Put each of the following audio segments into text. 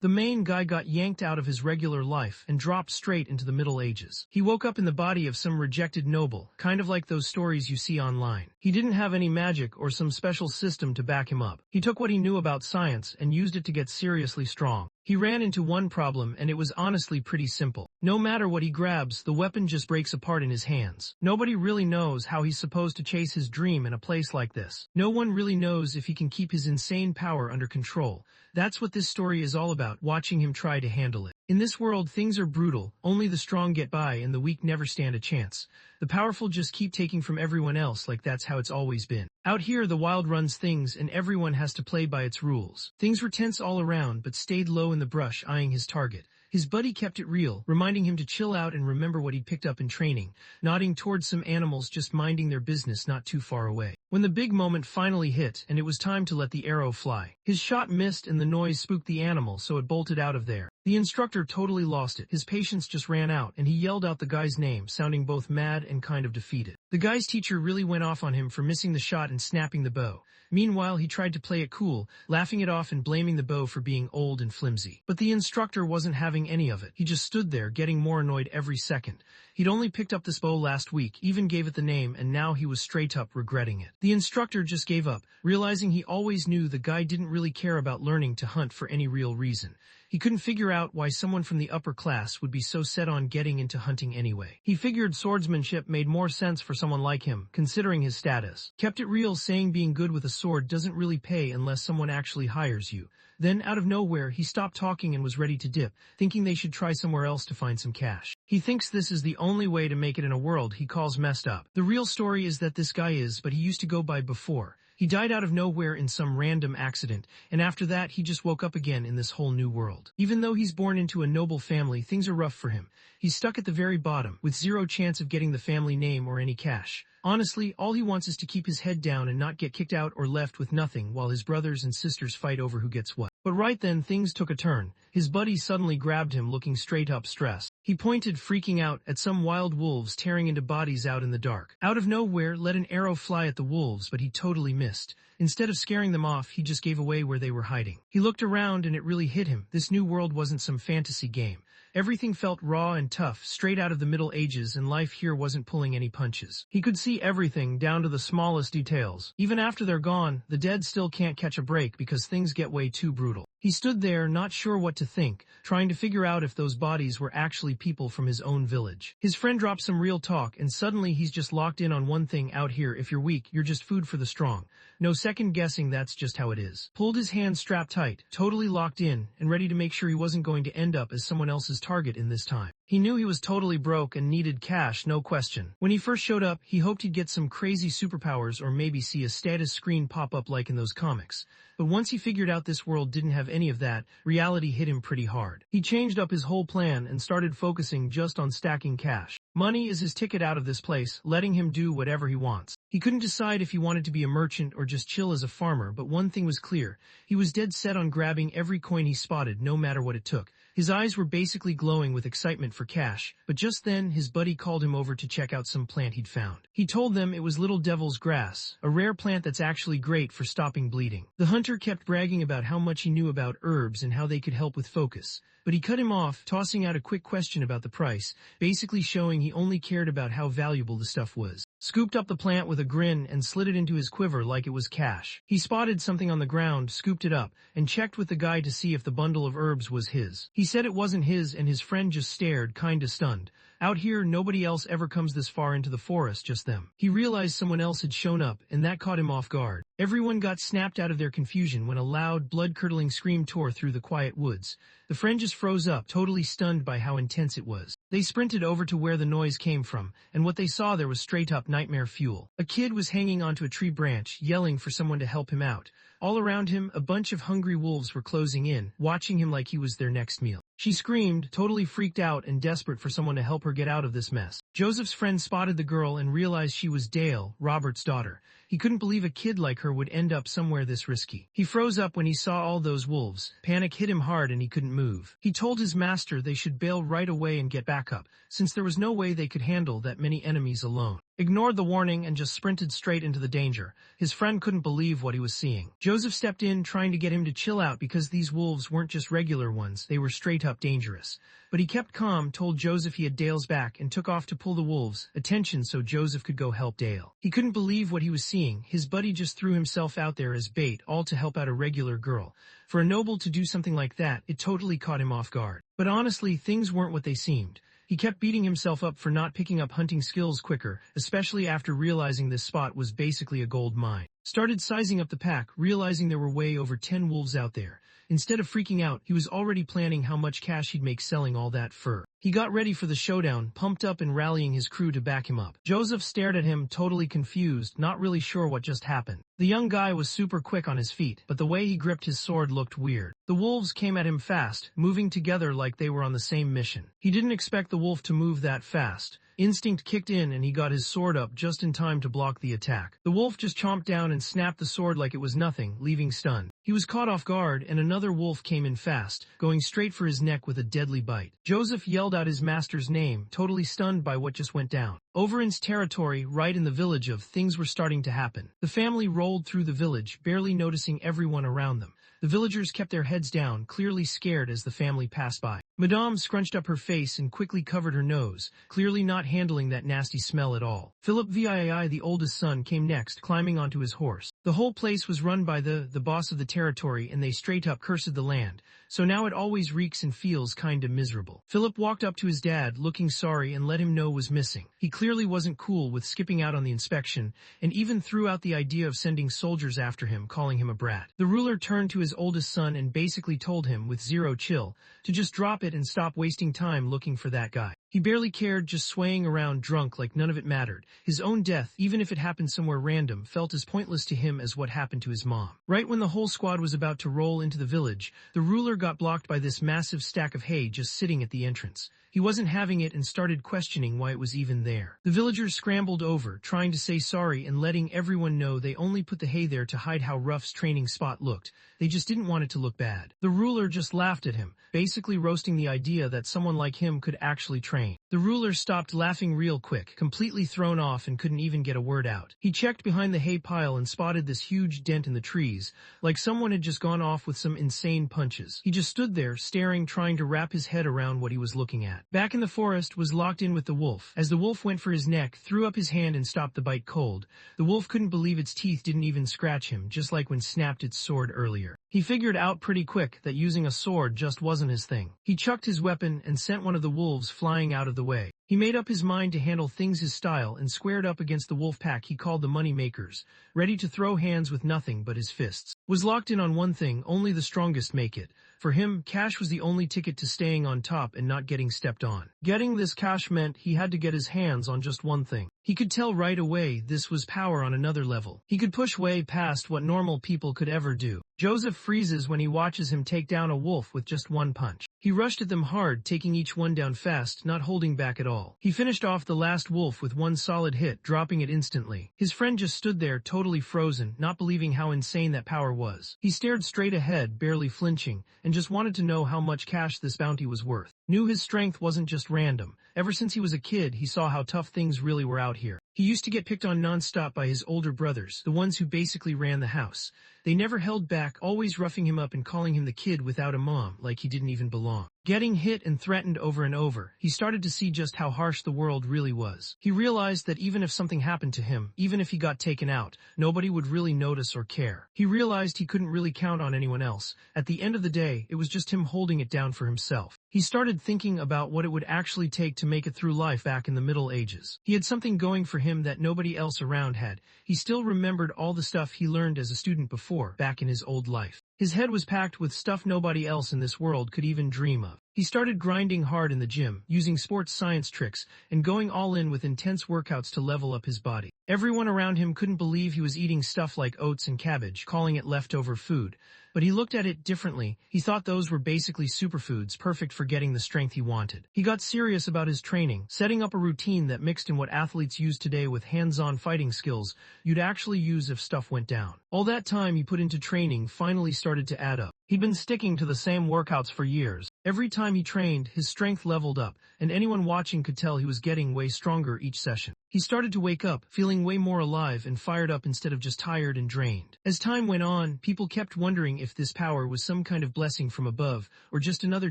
The main guy got yanked out of his regular life and dropped straight into the Middle Ages. He woke up in the body of some rejected noble, kind of like those stories you see online. He didn't have any magic or some special system to back him up. He took what he knew about science and used it to get seriously strong. He ran into one problem, and it was honestly pretty simple. No matter what he grabs, the weapon just breaks apart in his hands. Nobody really knows how he's supposed to chase his dream in a place like this. No one really knows if he can keep his insane power under control. That's what this story is all about, watching him try to handle it. In this world, things are brutal. Only the strong get by and the weak never stand a chance. The powerful just keep taking from everyone else, like that's how it's always been. Out here, the wild runs things and everyone has to play by its rules. Things were tense all around, but stayed low in the brush, eyeing his target. His buddy kept it real, reminding him to chill out and remember what he'd picked up in training, nodding towards some animals just minding their business not too far away. When the big moment finally hit, and it was time to let the arrow fly, his shot missed and the noise spooked the animal, so it bolted out of there. The instructor totally lost it. His patience just ran out, and he yelled out the guy's name, sounding both mad and kind of defeated. The guy's teacher really went off on him for missing the shot and snapping the bow. Meanwhile, he tried to play it cool, laughing it off and blaming the bow for being old and flimsy. But the instructor wasn't having any of it. He just stood there, getting more annoyed every second. He'd only picked up this bow last week, even gave it the name, and now he was straight up regretting it. The instructor just gave up, realizing he always knew the guy didn't really care about learning to hunt for any real reason. He couldn't figure out why someone from the upper class would be so set on getting into hunting anyway. He figured swordsmanship made more sense for someone like him, considering his status. Kept it real, saying being good with a sword doesn't really pay unless someone actually hires you. Then, out of nowhere, he stopped talking and was ready to dip, thinking they should try somewhere else to find some cash. He thinks this is the only way to make it in a world he calls messed up. The real story is that this guy is, but he used to go by before. He died out of nowhere in some random accident, and after that he just woke up again in this whole new world. Even though he's born into a noble family, things are rough for him. He's stuck at the very bottom, with zero chance of getting the family name or any cash. Honestly, all he wants is to keep his head down and not get kicked out or left with nothing while his brothers and sisters fight over who gets what. But right then, things took a turn. His buddy suddenly grabbed him, looking straight up stressed. He pointed, freaking out, at some wild wolves tearing into bodies out in the dark. Out of nowhere, let an arrow fly at the wolves, but he totally missed. Instead of scaring them off, he just gave away where they were hiding. He looked around and it really hit him. This new world wasn't some fantasy game. Everything felt raw and tough, straight out of the Middle Ages, and life here wasn't pulling any punches. He could see everything, down to the smallest details. Even after they're gone, the dead still can't catch a break because things get way too brutal. He stood there, not sure what to think, trying to figure out if those bodies were actually people from his own village. His friend dropped some real talk, and suddenly he's just locked in on one thing: out here, if you're weak, you're just food for the strong. No second guessing, that's just how it is. Pulled his hand strapped tight, totally locked in, and ready to make sure he wasn't going to end up as someone else's target in this time. He knew he was totally broke and needed cash, no question. When he first showed up, he hoped he'd get some crazy superpowers or maybe see a status screen pop up like in those comics. But once he figured out this world didn't have any of that, reality hit him pretty hard. He changed up his whole plan and started focusing just on stacking cash. Money is his ticket out of this place, letting him do whatever he wants. He couldn't decide if he wanted to be a merchant or just chill as a farmer, but one thing was clear. He was dead set on grabbing every coin he spotted, no matter what it took. His eyes were basically glowing with excitement for cash, but just then his buddy called him over to check out some plant he'd found. He told them it was little devil's grass, a rare plant that's actually great for stopping bleeding. The hunter kept bragging about how much he knew about herbs and how they could help with focus. But he cut him off, tossing out a quick question about the price, basically showing he only cared about how valuable the stuff was. Scooped up the plant with a grin and slid it into his quiver like it was cash. He spotted something on the ground, scooped it up, and checked with the guy to see if the bundle of herbs was his. He said it wasn't his, and his friend just stared, kinda stunned. Out here, nobody else ever comes this far into the forest, just them. He realized someone else had shown up, and that caught him off guard. Everyone got snapped out of their confusion when a loud, blood-curdling scream tore through the quiet woods. The friend just froze up, totally stunned by how intense it was. They sprinted over to where the noise came from, and what they saw there was straight-up nightmare fuel. A kid was hanging onto a tree branch, yelling for someone to help him out. All around him, a bunch of hungry wolves were closing in, watching him like he was their next meal. She screamed, totally freaked out and desperate for someone to help her get out of this mess. Joseph's friend spotted the girl and realized she was Dale, Robert's daughter. He couldn't believe a kid like her would end up somewhere this risky. He froze up when he saw all those wolves. Panic hit him hard and he couldn't move. He told his master they should bail right away and get back up, since there was no way they could handle that many enemies alone. ignored the warning and just sprinted straight into the danger. His friend couldn't believe what he was seeing. Joseph stepped in, trying to get him to chill out because these wolves weren't just regular ones, they were straight up dangerous. But he kept calm, told Joseph he had Dale's back, and took off to pull the wolves' attention so Joseph could go help Dale. He couldn't believe what he was seeing. His buddy just threw himself out there as bait, all to help out a regular girl. For a noble to do something like that, it totally caught him off guard. But honestly, things weren't what they seemed. He kept beating himself up for not picking up hunting skills quicker, especially after realizing this spot was basically a gold mine. Started sizing up the pack, realizing there were way over 10 wolves out there. Instead of freaking out, he was already planning how much cash he'd make selling all that fur. He got ready for the showdown, pumped up and rallying his crew to back him up. Joseph stared at him, totally confused, not really sure what just happened. The young guy was super quick on his feet, but the way he gripped his sword looked weird. The wolves came at him fast, moving together like they were on the same mission. He didn't expect the wolf to move that fast. Instinct kicked in and he got his sword up just in time to block the attack. The wolf just chomped down and snapped the sword like it was nothing, leaving stunned. He was caught off guard and another wolf came in fast, going straight for his neck with a deadly bite. Joseph yelled out his master's name, totally stunned by what just went down. Over in his territory, right in the village of, things were starting to happen. The family rolled through the village, barely noticing everyone around them. The villagers kept their heads down, clearly scared as the family passed by. Madame scrunched up her face and quickly covered her nose, clearly not handling that nasty smell at all. Philip VII, the oldest son, came next, climbing onto his horse. The whole place was run by the boss of the territory and they straight up cursed the land, so now it always reeks and feels kinda miserable. Philip walked up to his dad, looking sorry, and let him know was missing. He clearly wasn't cool with skipping out on the inspection, and even threw out the idea of sending soldiers after him, calling him a brat. The ruler turned to his oldest son and basically told him, with zero chill, to just drop it and stop wasting time looking for that guy. He barely cared, just swaying around drunk like none of it mattered. His own death, even if it happened somewhere random, felt as pointless to him as what happened to his mom. Right when the whole squad was about to roll into the village, the ruler got blocked by this massive stack of hay just sitting at the entrance. He wasn't having it and started questioning why it was even there. The villagers scrambled over, trying to say sorry and letting everyone know they only put the hay there to hide how Ruff's training spot looked. They just didn't want it to look bad. The ruler just laughed at him, basically roasting the idea that someone like him could actually train. The ruler stopped laughing real quick, completely thrown off and couldn't even get a word out. He checked behind the hay pile and spotted this huge dent in the trees, like someone had just gone off with some insane punches. He just stood there, staring, trying to wrap his head around what he was looking at. Back in the forest, was locked in with the wolf. As the wolf went for his neck, threw up his hand and stopped the bite cold. The wolf couldn't believe its teeth didn't even scratch him, just like when snapped its sword earlier. He figured out pretty quick that using a sword just wasn't his thing. He chucked his weapon and sent one of the wolves flying out of the way. He made up his mind to handle things his style and squared up against the wolf pack he called the money makers, ready to throw hands with nothing but his fists. Was locked in on one thing, only the strongest make it. For him, cash was the only ticket to staying on top and not getting stepped on. Getting this cash meant he had to get his hands on just one thing. He could tell right away this was power on another level. He could push way past what normal people could ever do. Joseph freezes when he watches him take down a wolf with just one punch. He rushed at them hard, taking each one down fast, not holding back at all. He finished off the last wolf with one solid hit, dropping it instantly. His friend just stood there, totally frozen, not believing how insane that power was. He stared straight ahead, barely flinching, and just wanted to know how much cash this bounty was worth. Knew his strength wasn't just random. Ever since he was a kid, he saw how tough things really were out here. He used to get picked on non-stop by his older brothers, the ones who basically ran the house. They never held back, always roughing him up and calling him the kid without a mom, like he didn't even belong. Getting hit and threatened over and over, he started to see just how harsh the world really was. He realized that even if something happened to him, even if he got taken out, nobody would really notice or care. He realized he couldn't really count on anyone else. At the end of the day, it was just him holding it down for himself. He started thinking about what it would actually take to make it through life back in the Middle Ages. He had something going for him that nobody else around had. He still remembered all the stuff he learned as a student before, back in his old life. His head was packed with stuff nobody else in this world could even dream of. He started grinding hard in the gym, using sports science tricks, and going all in with intense workouts to level up his body. Everyone around him couldn't believe he was eating stuff like oats and cabbage, calling it leftover food. But he looked at it differently. He thought those were basically superfoods, perfect for getting the strength he wanted. He got serious about his training, setting up a routine that mixed in what athletes use today with hands-on fighting skills you'd actually use if stuff went down. All that time he put into training finally started to add up. He'd been sticking to the same workouts for years. Every time he trained, his strength leveled up, and anyone watching could tell he was getting way stronger each session. He started to wake up, feeling way more alive and fired up instead of just tired and drained. As time went on, people kept wondering if this power was some kind of blessing from above, or just another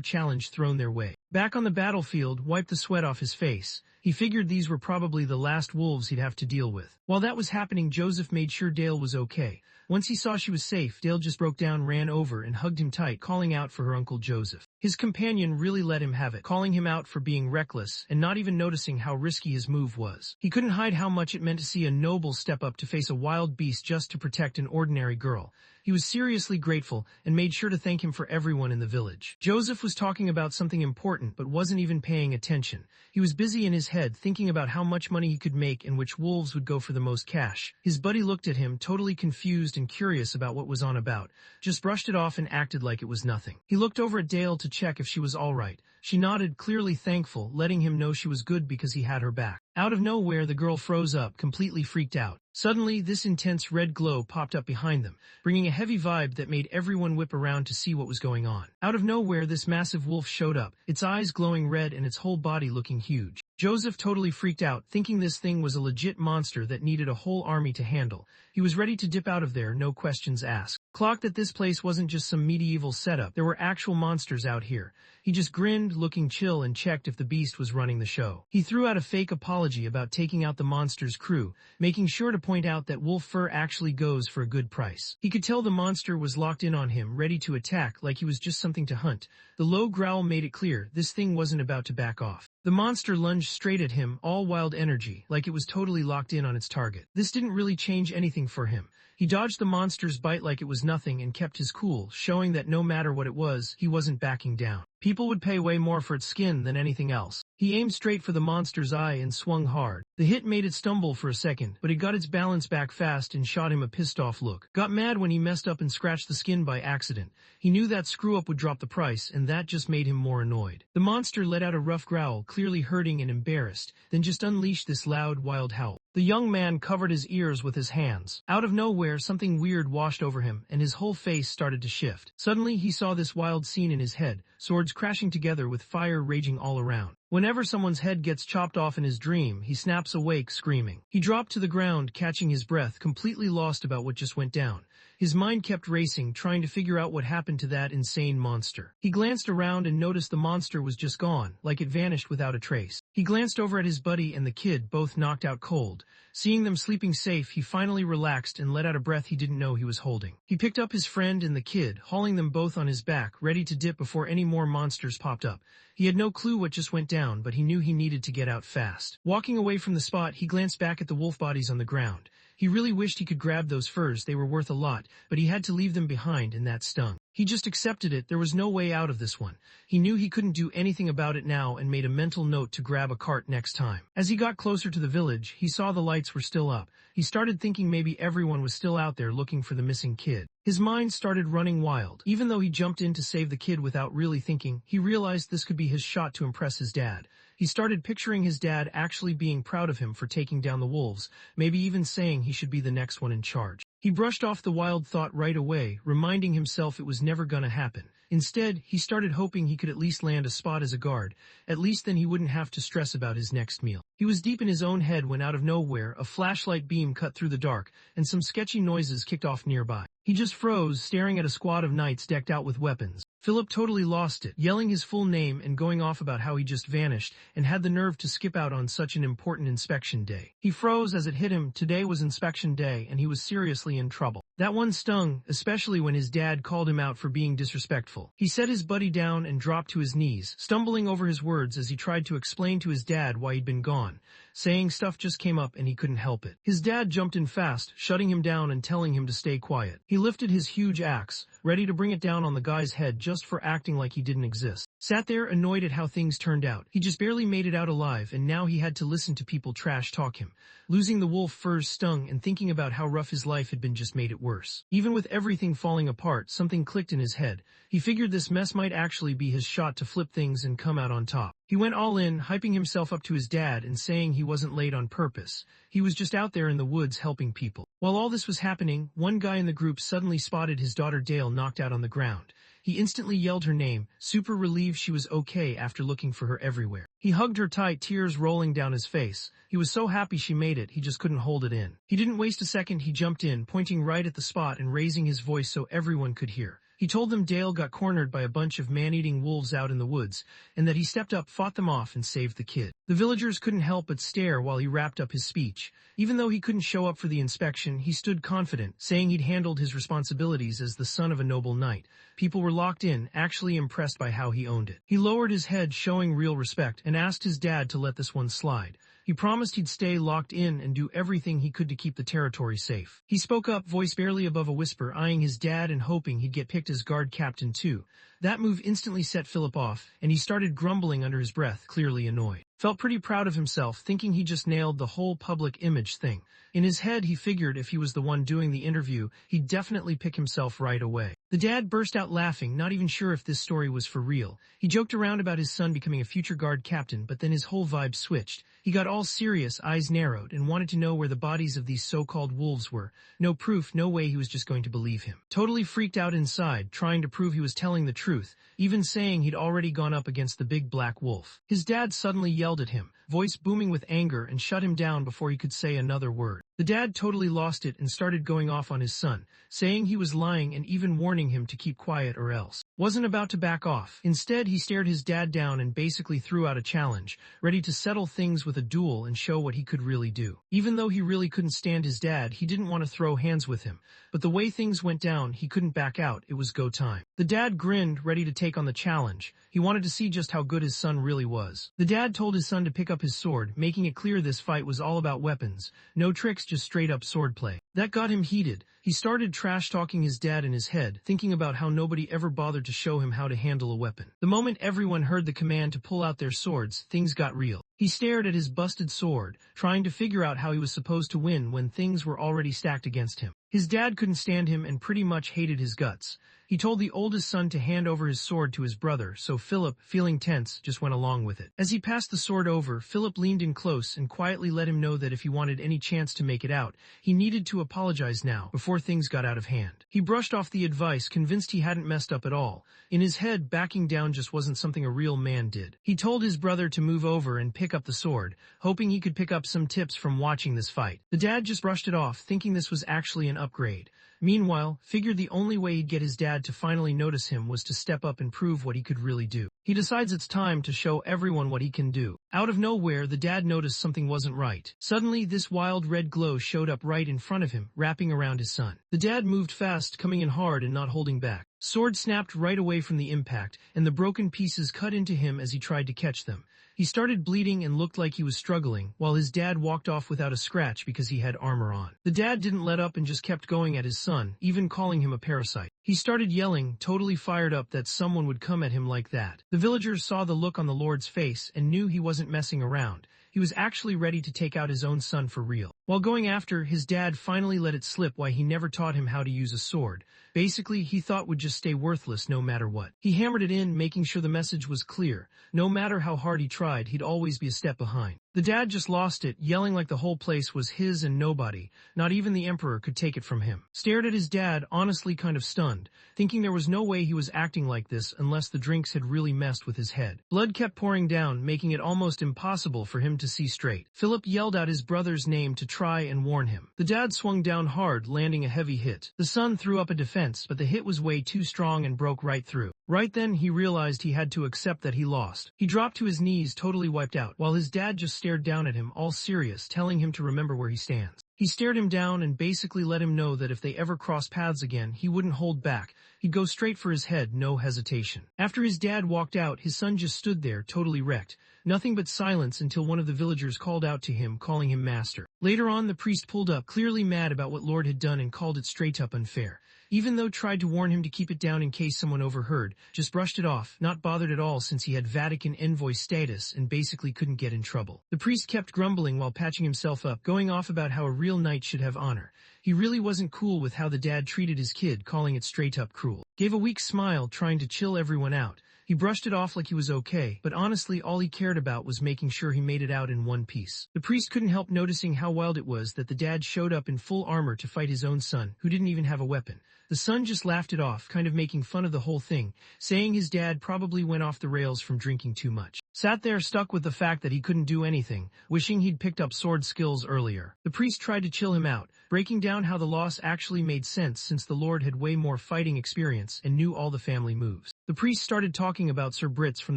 challenge thrown their way. Back on the battlefield, wiped the sweat off his face. He figured these were probably the last wolves he'd have to deal with. While that was happening, Joseph made sure Dale was okay. Once he saw she was safe, Dale just broke down, ran over, and hugged him tight, calling out for her Uncle Joseph. His companion really let him have it, calling him out for being reckless and not even noticing how risky his move was. He couldn't hide how much it meant to see a noble step up to face a wild beast just to protect an ordinary girl. He was seriously grateful and made sure to thank him for everyone in the village. Joseph was talking about something important but wasn't even paying attention. He was busy in his head thinking about how much money he could make and which wolves would go for the most cash. His buddy looked at him, totally confused and curious about what was on about, just brushed it off and acted like it was nothing. He looked over at Dale to check if she was all right. She nodded, clearly thankful, letting him know she was good because he had her back. Out of nowhere, the girl froze up, completely freaked out. Suddenly, this intense red glow popped up behind them, bringing a heavy vibe that made everyone whip around to see what was going on. Out of nowhere, this massive wolf showed up, its eyes glowing red and its whole body looking huge. Joseph totally freaked out, thinking this thing was a legit monster that needed a whole army to handle. He was ready to dip out of there, no questions asked. Clocked that this place wasn't just some medieval setup, there were actual monsters out here. He just grinned, looking chill, and checked if the beast was running the show. He threw out a fake apology about taking out the monster's crew, making sure to point out that wolf fur actually goes for a good price. He could tell the monster was locked in on him, ready to attack like he was just something to hunt. The low growl made it clear this thing wasn't about to back off. The monster lunged straight at him, all wild energy, like it was totally locked in on its target. This didn't really change anything for him. He dodged the monster's bite like it was nothing and kept his cool, showing that no matter what it was, he wasn't backing down. People would pay way more for its skin than anything else. He aimed straight for the monster's eye and swung hard. The hit made it stumble for a second, but it got its balance back fast and shot him a pissed-off look. Got mad when he messed up and scratched the skin by accident. He knew that screw-up would drop the price, and that just made him more annoyed. The monster let out a rough growl, clearly hurting and embarrassed, then just unleashed this loud, wild howl. The young man covered his ears with his hands. Out of nowhere, something weird washed over him, and his whole face started to shift. Suddenly, he saw this wild scene in his head, swords crashing together with fire raging all around. Whenever someone's head gets chopped off in his dream, he snaps awake screaming. He dropped to the ground, catching his breath, completely lost about what just went down. His mind kept racing, trying to figure out what happened to that insane monster. He glanced around and noticed the monster was just gone, like it vanished without a trace. He glanced over at his buddy and the kid, both knocked out cold. Seeing them sleeping safe, he finally relaxed and let out a breath he didn't know he was holding. He picked up his friend and the kid, hauling them both on his back, ready to dip before any more monsters popped up. He had no clue what just went down, but he knew he needed to get out fast. Walking away from the spot, he glanced back at the wolf bodies on the ground. He really wished he could grab those furs, they were worth a lot, but he had to leave them behind and that stung. He just accepted it, there was no way out of this one. He knew he couldn't do anything about it now and made a mental note to grab a cart next time. As he got closer to the village, he saw the lights were still up. He started thinking maybe everyone was still out there looking for the missing kid. His mind started running wild. Even though he jumped in to save the kid without really thinking, he realized this could be his shot to impress his dad. He started picturing his dad actually being proud of him for taking down the wolves, maybe even saying he should be the next one in charge. He brushed off the wild thought right away, reminding himself it was never gonna happen. Instead, he started hoping he could at least land a spot as a guard. At least then he wouldn't have to stress about his next meal. He was deep in his own head when out of nowhere, a flashlight beam cut through the dark, and some sketchy noises kicked off nearby. He just froze, staring at a squad of knights decked out with weapons. Philip totally lost it, yelling his full name and going off about how he just vanished and had the nerve to skip out on such an important inspection day. He froze as it hit him. Today was inspection day and he was seriously in trouble. That one stung, especially when his dad called him out for being disrespectful. He set his buddy down and dropped to his knees, stumbling over his words as he tried to explain to his dad why he'd been gone, saying stuff just came up and he couldn't help it. His dad jumped in fast, shutting him down and telling him to stay quiet. He lifted his huge axe, ready to bring it down on the guy's head just for acting like he didn't exist. Sat there annoyed at how things turned out. He just barely made it out alive and now he had to listen to people trash talk him. Losing the wolf furs stung and thinking about how rough his life had been just made it worse. Even with everything falling apart, something clicked in his head. He figured this mess might actually be his shot to flip things and come out on top. He went all in, hyping himself up to his dad and saying he wasn't late on purpose. He was just out there in the woods helping people. While all this was happening, one guy in the group suddenly spotted his daughter Dale knocked out on the ground. He instantly yelled her name, super relieved she was okay after looking for her everywhere. He hugged her tight, tears rolling down his face. He was so happy she made it, he just couldn't hold it in. He didn't waste a second, he jumped in, pointing right at the spot and raising his voice so everyone could hear. He told them Dale got cornered by a bunch of man-eating wolves out in the woods, and that he stepped up, fought them off, and saved the kid. The villagers couldn't help but stare while he wrapped up his speech. Even though he couldn't show up for the inspection, he stood confident, saying he'd handled his responsibilities as the son of a noble knight. People were locked in, actually impressed by how he owned it. He lowered his head, showing real respect, and asked his dad to let this one slide. He promised he'd stay locked in and do everything he could to keep the territory safe. He spoke up, voice barely above a whisper, eyeing his dad and hoping he'd get picked as guard captain too. That move instantly set Philip off, and he started grumbling under his breath, clearly annoyed. Felt pretty proud of himself, thinking he just nailed the whole public image thing. In his head, he figured if he was the one doing the interview, he'd definitely pick himself right away. The dad burst out laughing, not even sure if this story was for real. He joked around about his son becoming a future guard captain, but then his whole vibe switched. He got all serious, eyes narrowed, and wanted to know where the bodies of these so-called wolves were. No proof, no way he was just going to believe him. Totally freaked out inside, trying to prove he was telling the truth, even saying he'd already gone up against the big black wolf. His dad suddenly yelled at him, voice booming with anger, and shut him down before he could say another word. The dad totally lost it and started going off on his son, saying he was lying and even warning him to keep quiet or else. Wasn't about to back off. Instead, he stared his dad down and basically threw out a challenge, ready to settle things with a duel and show what he could really do. Even though he really couldn't stand his dad, he didn't want to throw hands with him. But the way things went down, he couldn't back out. It was go time. The dad grinned, ready to take on the challenge. He wanted to see just how good his son really was. The dad told his son to pick up his sword, making it clear this fight was all about weapons. No tricks, just straight up swordplay. That got him heated. He started trash-talking his dad in his head, thinking about how nobody ever bothered to show him how to handle a weapon. The moment everyone heard the command to pull out their swords, things got real. He stared at his busted sword, trying to figure out how he was supposed to win when things were already stacked against him. His dad couldn't stand him and pretty much hated his guts. He told the oldest son to hand over his sword to his brother, so Philip, feeling tense, just went along with it. As he passed the sword over, Philip leaned in close and quietly let him know that if he wanted any chance to make it out, he needed to apologize now, before things got out of hand. He brushed off the advice, convinced he hadn't messed up at all. In his head, backing down just wasn't something a real man did. He told his brother to move over and pick up the sword, hoping he could pick up some tips from watching this fight. The dad just brushed it off, thinking this was actually an upgrade. Meanwhile, figured the only way he'd get his dad to finally notice him was to step up and prove what he could really do. He decides it's time to show everyone what he can do. Out of nowhere, the dad noticed something wasn't right. Suddenly, this wild red glow showed up right in front of him, wrapping around his son. The dad moved fast, coming in hard and not holding back. Sword snapped right away from the impact, and the broken pieces cut into him as he tried to catch them. He started bleeding and looked like he was struggling, while his dad walked off without a scratch because he had armor on. The dad didn't let up and just kept going at his son, even calling him a parasite. He started yelling, totally fired up that someone would come at him like that. The villagers saw the look on the Lord's face and knew he wasn't messing around. He was actually ready to take out his own son for real. While going after, his dad finally let it slip why he never taught him how to use a sword. Basically, he thought would just stay worthless no matter what. He hammered it in, making sure the message was clear. No matter how hard he tried, he'd always be a step behind. The dad just lost it, yelling like the whole place was his and nobody, not even the emperor, could take it from him. Stared at his dad, honestly kind of stunned, thinking there was no way he was acting like this unless the drinks had really messed with his head. Blood kept pouring down, making it almost impossible for him to see straight. Philip yelled out his brother's name to try and warn him. The dad swung down hard, landing a heavy hit. The son threw up a defense, but the hit was way too strong and broke right through. Right then, he realized he had to accept that he lost. He dropped to his knees, totally wiped out, while his dad just stared down at him, all serious, telling him to remember where he stands. He stared him down and basically let him know that if they ever crossed paths again, he wouldn't hold back. He'd go straight for his head, no hesitation. After his dad walked out, his son just stood there, totally wrecked. Nothing but silence until one of the villagers called out to him, calling him master. Later on, the priest pulled up, clearly mad about what Lord had done and called it straight up unfair. Even though tried to warn him to keep it down in case someone overheard, just brushed it off, not bothered at all since he had Vatican envoy status and basically couldn't get in trouble. The priest kept grumbling while patching himself up, going off about how a real knight should have honor. He really wasn't cool with how the dad treated his kid, calling it straight up cruel. Gave a weak smile, trying to chill everyone out. He brushed it off like he was okay, but honestly all he cared about was making sure he made it out in one piece. The priest couldn't help noticing how wild it was that the dad showed up in full armor to fight his own son, who didn't even have a weapon. The son just laughed it off, kind of making fun of the whole thing, saying his dad probably went off the rails from drinking too much. Sat there stuck with the fact that he couldn't do anything, wishing he'd picked up sword skills earlier. The priest tried to chill him out, breaking down how the loss actually made sense since the Lord had way more fighting experience and knew all the family moves. The priest started talking about Sir Brits from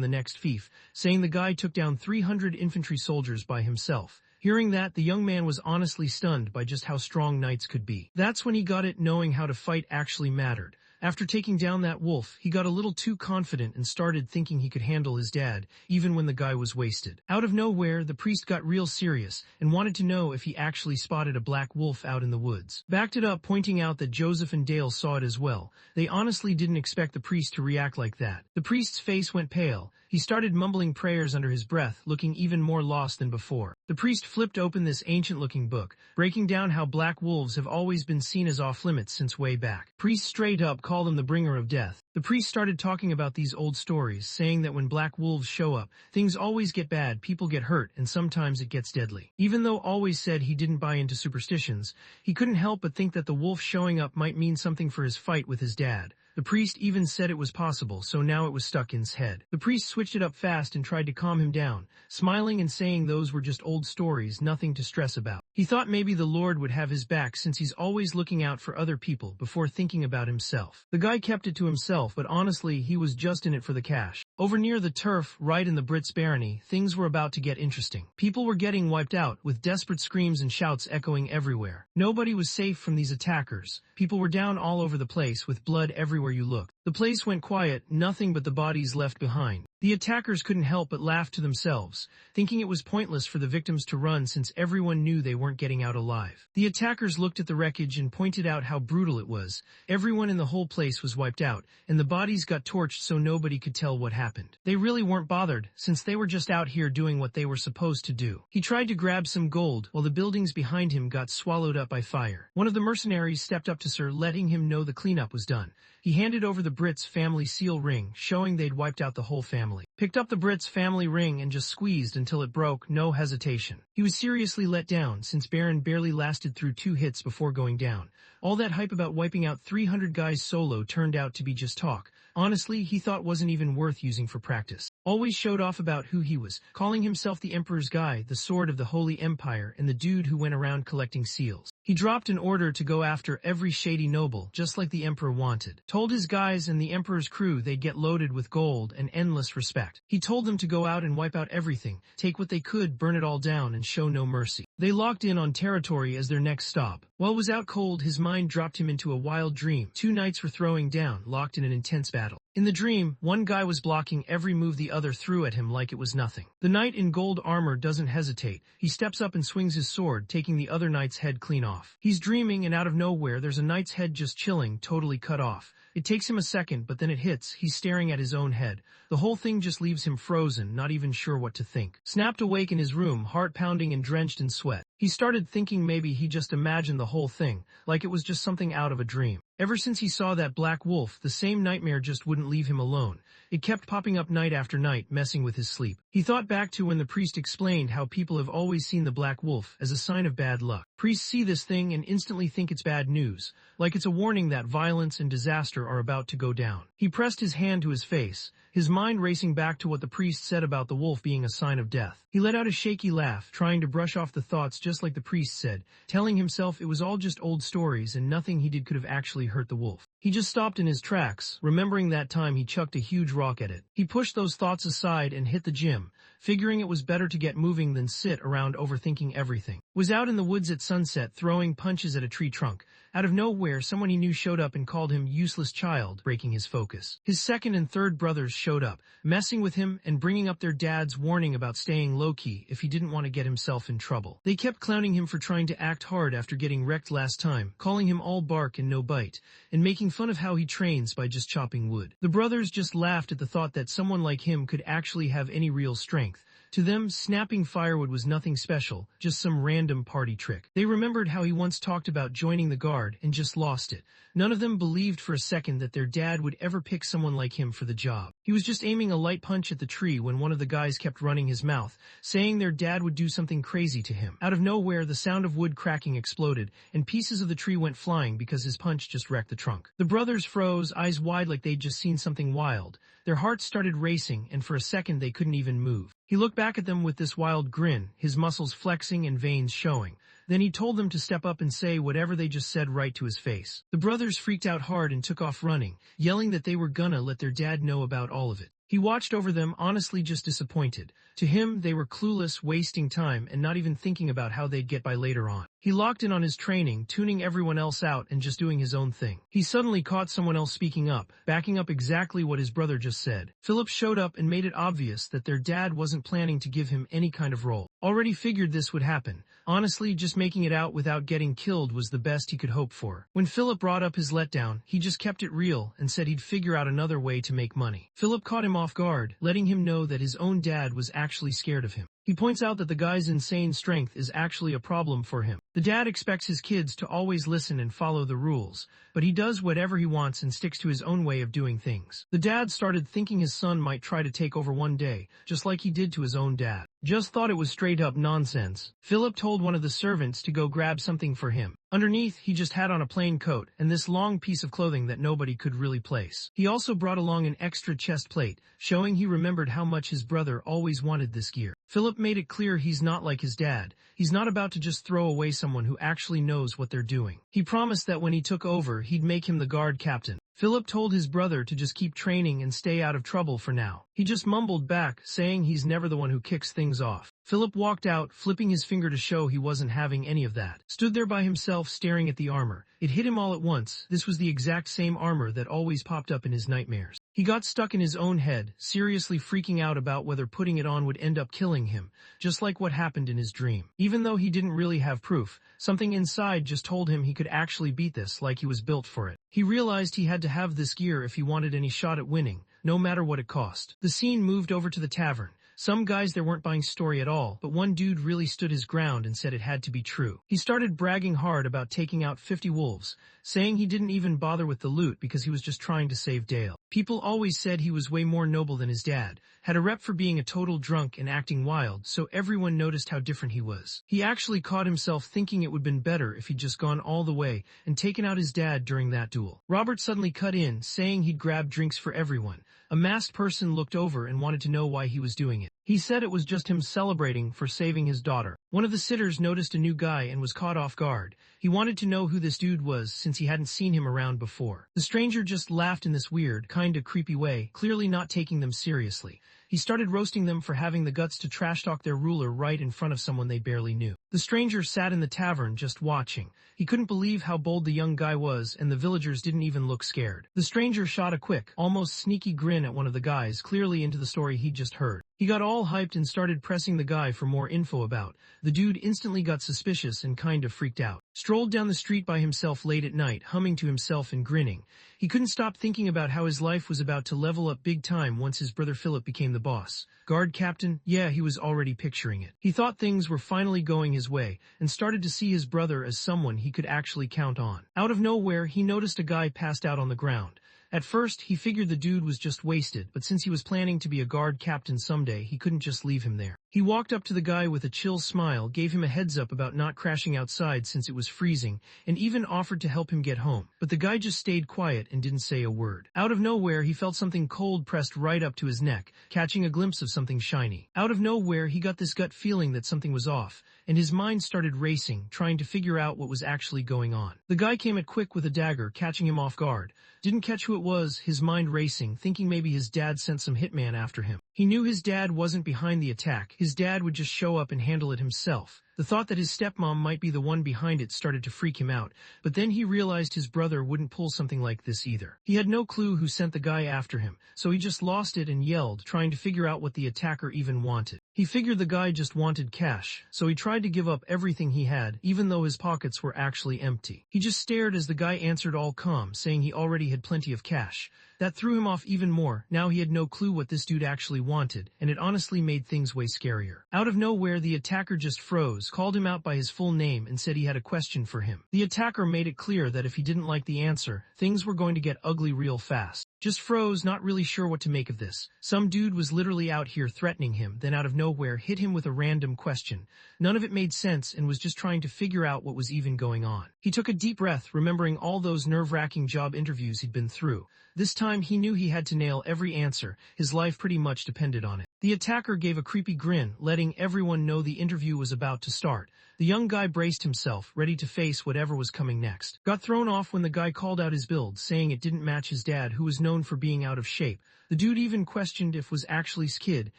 the next fief, saying the guy took down 300 infantry soldiers by himself. Hearing that, the young man was honestly stunned by just how strong knights could be. That's when he got it, knowing how to fight actually mattered. After taking down that wolf, he got a little too confident and started thinking he could handle his dad, even when the guy was wasted. Out of nowhere, the priest got real serious and wanted to know if he actually spotted a black wolf out in the woods. Backed it up, pointing out that Joseph and Dale saw it as well. They honestly didn't expect the priest to react like that. The priest's face went pale. He started mumbling prayers under his breath, looking even more lost than before. The priest flipped open this ancient-looking book, breaking down how black wolves have always been seen as off-limits since way back. Priests straight up call them the bringer of death. The priest started talking about these old stories, saying that when black wolves show up, things always get bad, people get hurt, and sometimes it gets deadly. Even though always said he didn't buy into superstitions, he couldn't help but think that the wolf showing up might mean something for his fight with his dad. The priest even said it was possible, so now it was stuck in his head. The priest switched it up fast and tried to calm him down, smiling and saying those were just old stories, nothing to stress about. He thought maybe the Lord would have his back since he's always looking out for other people before thinking about himself. The guy kept it to himself, but honestly he was just in it for the cash. Over near the turf, right in the Brits barony, things were about to get interesting. People were getting wiped out, with desperate screams and shouts echoing everywhere. Nobody was safe from these attackers. People were down all over the place, with blood everywhere you looked. The place went quiet, nothing but the bodies left behind. The attackers couldn't help but laugh to themselves, thinking it was pointless for the victims to run since everyone knew they weren't getting out alive. The attackers looked at the wreckage and pointed out how brutal it was. Everyone in the whole place was wiped out, and the bodies got torched so nobody could tell what happened. They really weren't bothered, since they were just out here doing what they were supposed to do. He tried to grab some gold, while the buildings behind him got swallowed up by fire. One of the mercenaries stepped up to Sir, letting him know the cleanup was done. He handed over the Brits family seal ring, showing they'd wiped out the whole family. Picked up the Brits family ring and just squeezed until it broke, no hesitation. He was seriously let down, since Baron barely lasted through 2 hits before going down. All that hype about wiping out 300 guys solo turned out to be just talk. Honestly, he thought wasn't even worth using for practice. Always showed off about who he was, calling himself the Emperor's guy, the sword of the Holy Empire, and the dude who went around collecting seals. He dropped an order to go after every shady noble, just like the Emperor wanted. Told his guys and the Emperor's crew they'd get loaded with gold and endless respect. He told them to go out and wipe out everything, take what they could, burn it all down, and show no mercy. They locked in on territory as their next stop. While it was out cold, his mind dropped him into a wild dream. 2 knights were throwing down, locked in an intense battle. In the dream, one guy was blocking every move the other threw at him like it was nothing. The knight in gold armor doesn't hesitate. He steps up and swings his sword, taking the other knight's head clean off. He's dreaming, and out of nowhere there's a knight's head just chilling, totally cut off. It takes him a second, but then it hits. He's staring at his own head. The whole thing just leaves him frozen, not even sure what to think. Snapped awake in his room, heart pounding and drenched in sweat. He started thinking maybe he just imagined the whole thing, like it was just something out of a dream. Ever since he saw that black wolf, the same nightmare just wouldn't leave him alone. It kept popping up night after night, messing with his sleep. He thought back to when the priest explained how people have always seen the black wolf as a sign of bad luck. Priests see this thing and instantly think it's bad news, like it's a warning that violence and disaster are about to go down. He pressed his hand to his face, his mind racing back to what the priest said about the wolf being a sign of death. He let out a shaky laugh, trying to brush off the thoughts just like the priest said, telling himself it was all just old stories and nothing he did could have actually hurt the wolf. He just stopped in his tracks, remembering that time he chucked a huge rock at it. He pushed those thoughts aside and hit the gym, figuring it was better to get moving than sit around overthinking everything. Was out in the woods at sunset throwing punches at a tree trunk. Out of nowhere, someone he knew showed up and called him useless child, breaking his focus. His second and third brothers showed up, messing with him and bringing up their dad's warning about staying low-key if he didn't want to get himself in trouble. They kept clowning him for trying to act hard after getting wrecked last time, calling him all bark and no bite, and making fun of how he trains by just chopping wood. The brothers just laughed at the thought that someone like him could actually have any real strength, To them, snapping firewood was nothing special, just some random party trick. They remembered how he once talked about joining the guard and just lost it. None of them believed for a second that their dad would ever pick someone like him for the job. He was just aiming a light punch at the tree when one of the guys kept running his mouth, saying their dad would do something crazy to him. Out of nowhere, the sound of wood cracking exploded, and pieces of the tree went flying because his punch just wrecked the trunk. The brothers froze, eyes wide like they'd just seen something wild. Their hearts started racing, and for a second they couldn't even move. He looked back at them with this wild grin, his muscles flexing and veins showing. Then he told them to step up and say whatever they just said right to his face. The brothers freaked out hard and took off running, yelling that they were gonna let their dad know about all of it. He watched over them, honestly just disappointed. To him, they were clueless, wasting time, and not even thinking about how they'd get by later on. He locked in on his training, tuning everyone else out and just doing his own thing. He suddenly caught someone else speaking up, backing up exactly what his brother just said. Philip showed up and made it obvious that their dad wasn't planning to give him any kind of role. Already figured this would happen. Honestly, just making it out without getting killed was the best he could hope for. When Philip brought up his letdown, he just kept it real and said he'd figure out another way to make money. Philip caught him off guard, letting him know that his own dad was actually scared of him. He points out that the guy's insane strength is actually a problem for him. The dad expects his kids to always listen and follow the rules, but he does whatever he wants and sticks to his own way of doing things. The dad started thinking his son might try to take over one day, just like he did to his own dad. Just thought it was straight up nonsense. Philip told one of the servants to go grab something for him. Underneath, he just had on a plain coat and this long piece of clothing that nobody could really place. He also brought along an extra chest plate, showing he remembered how much his brother always wanted this gear. Philip made it clear he's not like his dad. He's not about to just throw away someone who actually knows what they're doing. He promised that when he took over, he'd make him the guard captain. Philip told his brother to just keep training and stay out of trouble for now. He just mumbled back, saying he's never the one who kicks things off. Philip walked out, flipping his finger to show he wasn't having any of that. Stood there by himself staring at the armor. It hit him all at once. This was the exact same armor that always popped up in his nightmares. He got stuck in his own head, seriously freaking out about whether putting it on would end up killing him, just like what happened in his dream. Even though he didn't really have proof, something inside just told him he could actually beat this, like he was built for it. He realized he had to have this gear if he wanted any shot at winning, no matter what it cost. The scene moved over to the tavern. Some guys there weren't buying story at all, but one dude really stood his ground and said it had to be true. He started bragging hard about taking out 50 wolves, saying he didn't even bother with the loot because he was just trying to save Dale. People always said he was way more noble than his dad, had a rep for being a total drunk and acting wild, so everyone noticed how different he was. He actually caught himself thinking it would have been better if he'd just gone all the way and taken out his dad during that duel. Robert suddenly cut in, saying he'd grab drinks for everyone. A masked person looked over and wanted to know why he was doing it. He said it was just him celebrating for saving his daughter. One of the sitters noticed a new guy and was caught off guard. He wanted to know who this dude was since he hadn't seen him around before. The stranger just laughed in this weird, kinda creepy way, clearly not taking them seriously. He started roasting them for having the guts to trash talk their ruler right in front of someone they barely knew. The stranger sat in the tavern just watching. He couldn't believe how bold the young guy was, and the villagers didn't even look scared. The stranger shot a quick, almost sneaky grin at one of the guys, clearly into the story he'd just heard. He got all hyped and started pressing the guy for more info about. The dude instantly got suspicious and kind of freaked out. Strolled down the street by himself late at night, humming to himself and grinning. He couldn't stop thinking about how his life was about to level up big time once his brother Philip became the boss. Guard captain? Yeah, he was already picturing it. He thought things were finally going his way, and started to see his brother as someone he could actually count on. Out of nowhere, he noticed a guy passed out on the ground. At first, he figured the dude was just wasted, but since he was planning to be a guard captain someday, he couldn't just leave him there. He walked up to the guy with a chill smile, gave him a heads up about not crashing outside since it was freezing, and even offered to help him get home. But the guy just stayed quiet and didn't say a word. Out of nowhere, he felt something cold pressed right up to his neck, catching a glimpse of something shiny. Out of nowhere, he got this gut feeling that something was off, and his mind started racing, trying to figure out what was actually going on. The guy came at quick with a dagger, catching him off guard. Didn't catch who it was, his mind racing, thinking maybe his dad sent some hitman after him. He knew his dad wasn't behind the attack. His dad would just show up and handle it himself. The thought that his stepmom might be the one behind it started to freak him out, but then he realized his brother wouldn't pull something like this either. He had no clue who sent the guy after him, so he just lost it and yelled, trying to figure out what the attacker even wanted. He figured the guy just wanted cash, so he tried to give up everything he had, even though his pockets were actually empty. He just stared as the guy answered all calm, saying he already had plenty of cash. That threw him off even more. Now he had no clue what this dude actually wanted, and it honestly made things way scarier. Out of nowhere, the attacker just froze, called him out by his full name, and said he had a question for him. The attacker made it clear that if he didn't like the answer, things were going to get ugly real fast. Just froze, not really sure what to make of this. Some dude was literally out here threatening him, then out of nowhere hit him with a random question. None of it made sense and was just trying to figure out what was even going on. He took a deep breath, remembering all those nerve-wracking job interviews he'd been through. This time he knew he had to nail every answer. His life pretty much depended on it. The attacker gave a creepy grin, letting everyone know the interview was about to start. The young guy braced himself, ready to face whatever was coming next. Got thrown off when the guy called out his build, saying it didn't match his dad, who was known for being out of shape. The dude even questioned if was actually his kid,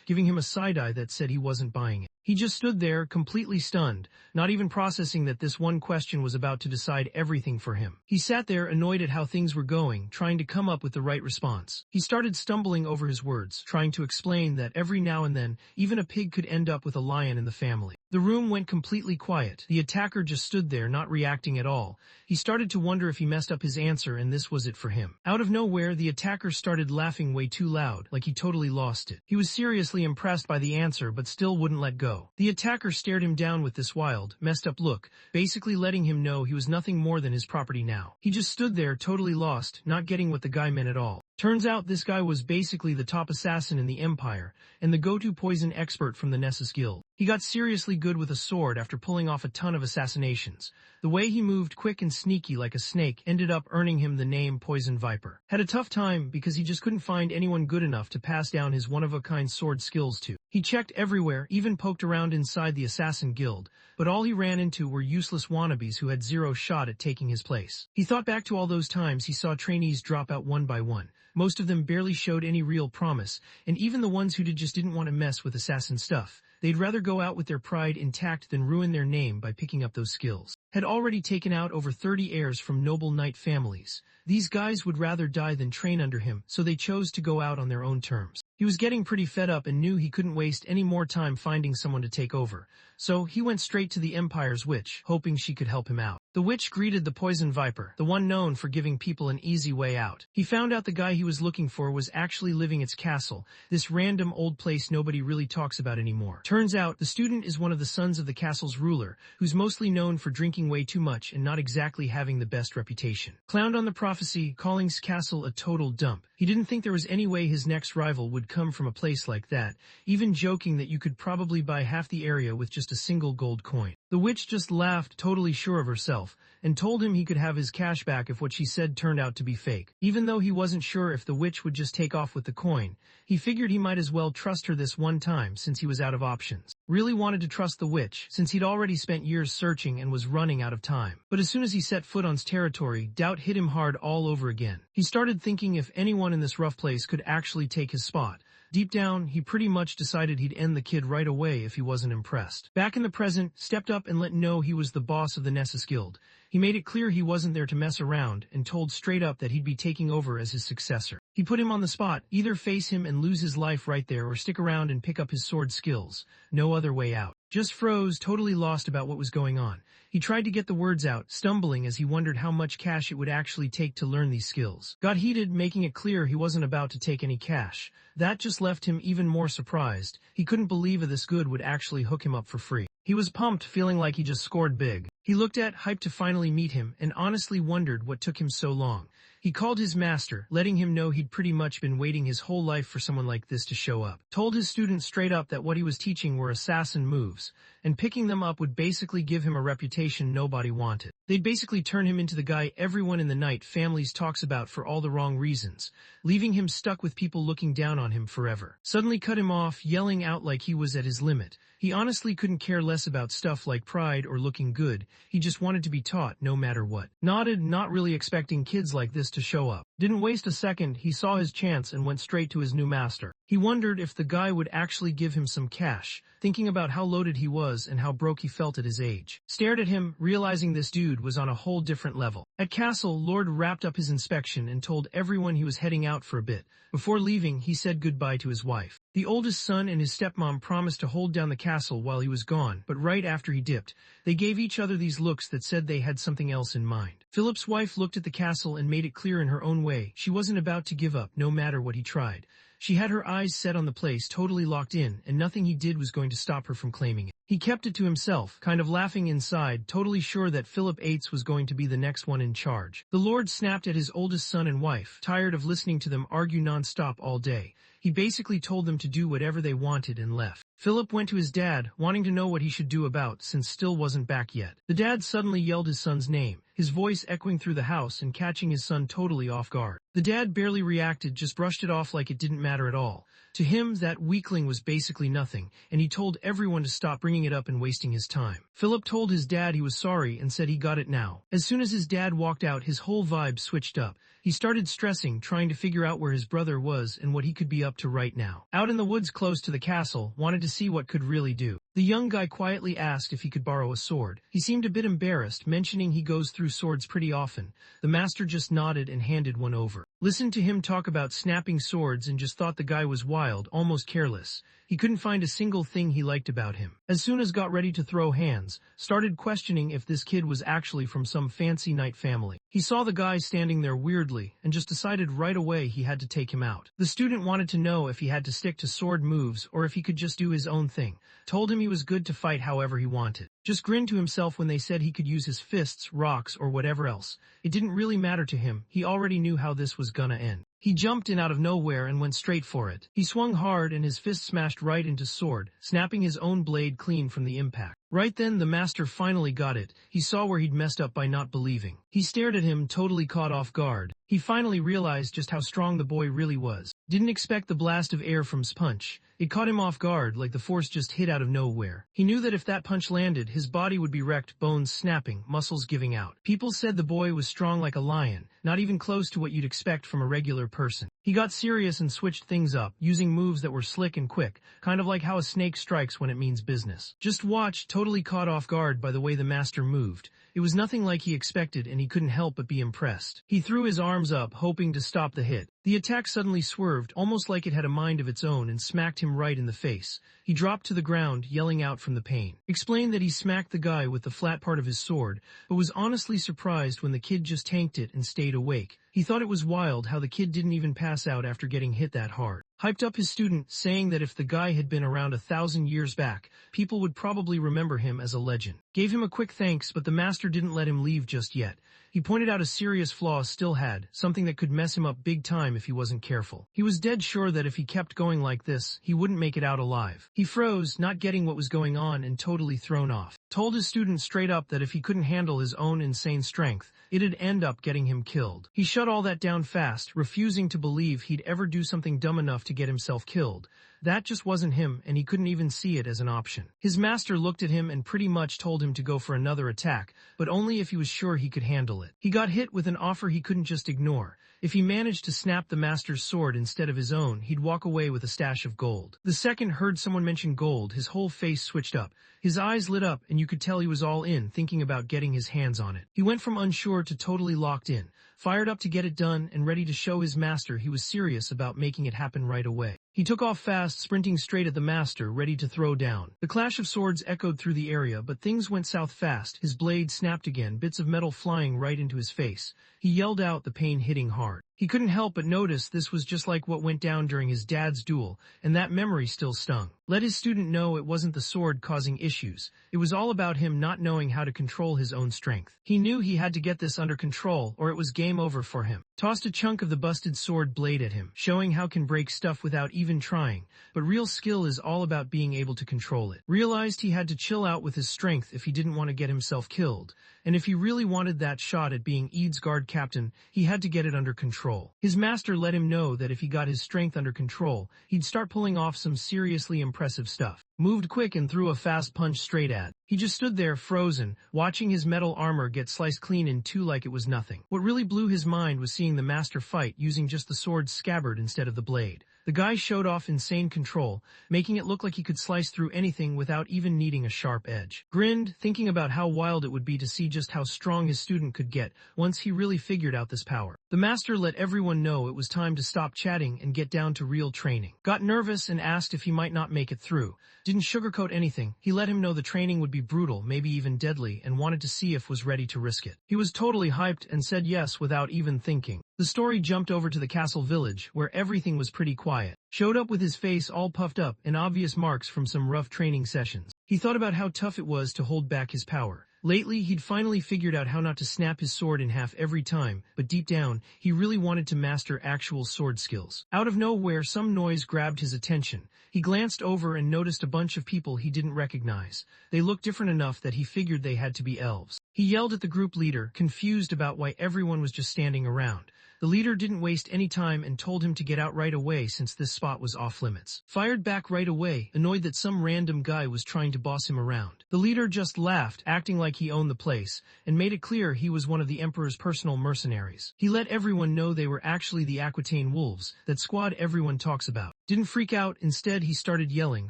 giving him a side-eye that said he wasn't buying it. He just stood there, completely stunned, not even processing that this one question was about to decide everything for him. He sat there, annoyed at how things were going, trying to come up with the right response. He started stumbling over his words, trying to explain that every now and then, even a pig could end up with a lion in the family. The room went completely quiet. The attacker just stood there, not reacting at all. He started to wonder if he messed up his answer, and this was it for him. Out of nowhere, the attacker started laughing way too loud, like he totally lost it. He was seriously impressed by the answer, but still wouldn't let go. The attacker stared him down with this wild, messed up look, basically letting him know he was nothing more than his property now. He just stood there, totally lost, not getting what the guy meant at all. Turns out this guy was basically the top assassin in the Empire, and the go-to poison expert from the Nessus Guild. He got seriously good with a sword after pulling off a ton of assassinations. The way he moved quick and sneaky like a snake ended up earning him the name Poison Viper. Had a tough time because he just couldn't find anyone good enough to pass down his one-of-a-kind sword skills to. He checked everywhere, even poked around inside the Assassin Guild, but all he ran into were useless wannabes who had zero shot at taking his place. He thought back to all those times he saw trainees drop out one by one. Most of them barely showed any real promise, and even the ones who just didn't want to mess with assassin stuff. They'd rather go out with their pride intact than ruin their name by picking up those skills. Had already taken out over 30 heirs from noble knight families. These guys would rather die than train under him, so they chose to go out on their own terms. He was getting pretty fed up and knew he couldn't waste any more time finding someone to take over. So he went straight to the Empire's witch, hoping she could help him out. The witch greeted the Poison Viper, the one known for giving people an easy way out. He found out the guy he was looking for was actually living at its castle, this random old place nobody really talks about anymore. Turns out, the student is one of the sons of the castle's ruler, who's mostly known for drinking way too much and not exactly having the best reputation. Clowned on the prophecy, calling his castle a total dump. He didn't think there was any way his next rival would come from a place like that, even joking that you could probably buy half the area with just a single gold coin. The witch just laughed, totally sure of herself, and told him he could have his cash back if what she said turned out to be fake. Even though he wasn't sure if the witch would just take off with the coin, he figured he might as well trust her this one time since he was out of options. Really wanted to trust the witch, since he'd already spent years searching and was running out of time. But as soon as he set foot on's territory, doubt hit him hard all over again. He started thinking if anyone in this rough place could actually take his spot. Deep down, he pretty much decided he'd end the kid right away if he wasn't impressed. Back in the present, stepped up and let know he was the boss of the Nessus Guild. He made it clear he wasn't there to mess around and told straight up that he'd be taking over as his successor. He put him on the spot, either face him and lose his life right there or stick around and pick up his sword skills. No other way out. Just froze, totally lost about what was going on. He tried to get the words out, stumbling as he wondered how much cash it would actually take to learn these skills. Got heated, making it clear he wasn't about to take any cash. That just left him even more surprised. He couldn't believe this good would actually hook him up for free. He was pumped, feeling like he just scored big. He looked at, hyped to finally meet him, and honestly wondered what took him so long. He called his master, letting him know he'd pretty much been waiting his whole life for someone like this to show up. Told his students straight up that what he was teaching were assassin moves, and picking them up would basically give him a reputation nobody wanted. They'd basically turn him into the guy everyone in the night families talks about for all the wrong reasons, leaving him stuck with people looking down on him forever. Suddenly cut him off, yelling out like he was at his limit. He honestly couldn't care less about stuff like pride or looking good. He just wanted to be taught no matter what. Nodded, not really expecting kids like this to show up. Didn't waste a second, he saw his chance and went straight to his new master. He wondered if the guy would actually give him some cash, thinking about how loaded he was and how broke he felt at his age. Stared at him, realizing this dude was on a whole different level. At Castle, Lord wrapped up his inspection and told everyone he was heading out for a bit. Before leaving, he said goodbye to his wife. The oldest son and his stepmom promised to hold down the castle while he was gone, but right after he dipped, they gave each other these looks that said they had something else in mind. Philip's wife looked at the castle and made it clear in her own way she wasn't about to give up no matter what he tried. She had her eyes set on the place, totally locked in, and nothing he did was going to stop her from claiming it. He kept it to himself, kind of laughing inside, totally sure that Philip Yates was going to be the next one in charge. The Lord snapped at his oldest son and wife, tired of listening to them argue non-stop all day. He basically told them to do whatever they wanted and left. Philip went to his dad, wanting to know what he should do about since Still wasn't back yet. The dad suddenly yelled his son's name, his voice echoing through the house and catching his son totally off guard. The dad barely reacted, just brushed it off like it didn't matter at all. To him, that weakling was basically nothing, and he told everyone to stop bringing it up and wasting his time. Philip told his dad he was sorry and said he got it now. As soon as his dad walked out, his whole vibe switched up. He started stressing, trying to figure out where his brother was and what he could be up to right now. Out in the woods close to the castle, wanted to see what could really do. The young guy quietly asked if he could borrow a sword. He seemed a bit embarrassed, mentioning he goes through swords pretty often. The master just nodded and handed one over. Listened to him talk about snapping swords and just thought the guy was wild, almost careless. He couldn't find a single thing he liked about him. As soon as got ready to throw hands, started questioning if this kid was actually from some fancy knight family. He saw the guy standing there weirdly and just decided right away he had to take him out. The student wanted to know if he had to stick to sword moves or if he could just do his own thing. Told him he was good to fight however he wanted. Just grinned to himself when they said he could use his fists, rocks, or whatever else. It didn't really matter to him. He already knew how this was gonna end. He jumped in out of nowhere and went straight for it. He swung hard and his fist smashed right into sword, snapping his own blade clean from the impact. Right then the master finally got it. He saw where he'd messed up by not believing. He stared at him, totally caught off guard. He finally realized just how strong the boy really was. Didn't expect the blast of air from his punch. It caught him off guard like the force just hit out of nowhere. He knew that if that punch landed, his body would be wrecked, bones snapping, muscles giving out. People said the boy was strong like a lion, not even close to what you'd expect from a regular person. He got serious and switched things up, using moves that were slick and quick, kind of like how a snake strikes when it means business. Just watch, totally caught off guard by the way the master moved. It was nothing like he expected and he couldn't help but be impressed. He threw his arms up, hoping to stop the hit. The attack suddenly swerved, almost like it had a mind of its own, and smacked him right in the face. He dropped to the ground, yelling out from the pain. Explained that he smacked the guy with the flat part of his sword, but was honestly surprised when the kid just tanked it and stayed awake. He thought it was wild how the kid didn't even pass out after getting hit that hard. Hyped up his student, saying that if the guy had been around 1,000 years back, people would probably remember him as a legend. Gave him a quick thanks, but the master didn't let him leave just yet. He pointed out a serious flaw Still had, something that could mess him up big time if he wasn't careful. He was dead sure that if he kept going like this, he wouldn't make it out alive. He froze, not getting what was going on and totally thrown off. Told his student straight up that if he couldn't handle his own insane strength, it'd end up getting him killed. He shut all that down fast, refusing to believe he'd ever do something dumb enough to get himself killed. That just wasn't him, and he couldn't even see it as an option. His master looked at him and pretty much told him to go for another attack, but only if he was sure he could handle it. He got hit with an offer he couldn't just ignore. If he managed to snap the master's sword instead of his own, he'd walk away with a stash of gold. The second heard someone mention gold, his whole face switched up. His eyes lit up, and you could tell he was all in, thinking about getting his hands on it. He went from unsure to totally locked in, fired up to get it done, and ready to show his master he was serious about making it happen right away. He took off fast, sprinting straight at the master, ready to throw down. The clash of swords echoed through the area, but things went south fast. His blade snapped again, bits of metal flying right into his face. He yelled out, the pain hitting hard. He couldn't help but notice this was just like what went down during his dad's duel, and that memory still stung. Let his student know it wasn't the sword causing issues. It was all about him not knowing how to control his own strength. He knew he had to get this under control, or it was game over for him. Tossed a chunk of the busted sword blade at him, showing how can break stuff without even trying, but real skill is all about being able to control it. Realized he had to chill out with his strength if he didn't want to get himself killed, and if he really wanted that shot at being Eads guard captain, he had to get it under control. control. His master let him know that if he got his strength under control, he'd start pulling off some seriously impressive stuff. Moved quick and threw a fast punch straight at. He just stood there frozen, watching his metal armor get sliced clean in two like it was nothing. What really blew his mind was seeing the master fight using just the sword's scabbard instead of the blade. The guy showed off insane control, making it look like he could slice through anything without even needing a sharp edge. Grinned, thinking about how wild it would be to see just how strong his student could get once he really figured out this power. The master let everyone know it was time to stop chatting and get down to real training. Got nervous and asked if he might not make it through. Didn't sugarcoat anything. He let him know the training would be brutal, maybe even deadly, and wanted to see if was ready to risk it. He was totally hyped and said yes without even thinking. The story jumped over to the castle village, where everything was pretty quiet. Showed up with his face all puffed up and obvious marks from some rough training sessions. He thought about how tough it was to hold back his power. Lately, he'd finally figured out how not to snap his sword in half every time, but deep down, he really wanted to master actual sword skills. Out of nowhere, some noise grabbed his attention. He glanced over and noticed a bunch of people he didn't recognize. They looked different enough that he figured they had to be elves. He yelled at the group leader, confused about why everyone was just standing around. The leader didn't waste any time and told him to get out right away since this spot was off limits. Fired back right away, annoyed that some random guy was trying to boss him around. The leader just laughed, acting like he owned the place, and made it clear he was one of the Emperor's personal mercenaries. He let everyone know they were actually the Aquitaine Wolves, that squad everyone talks about. Didn't freak out, instead he started yelling,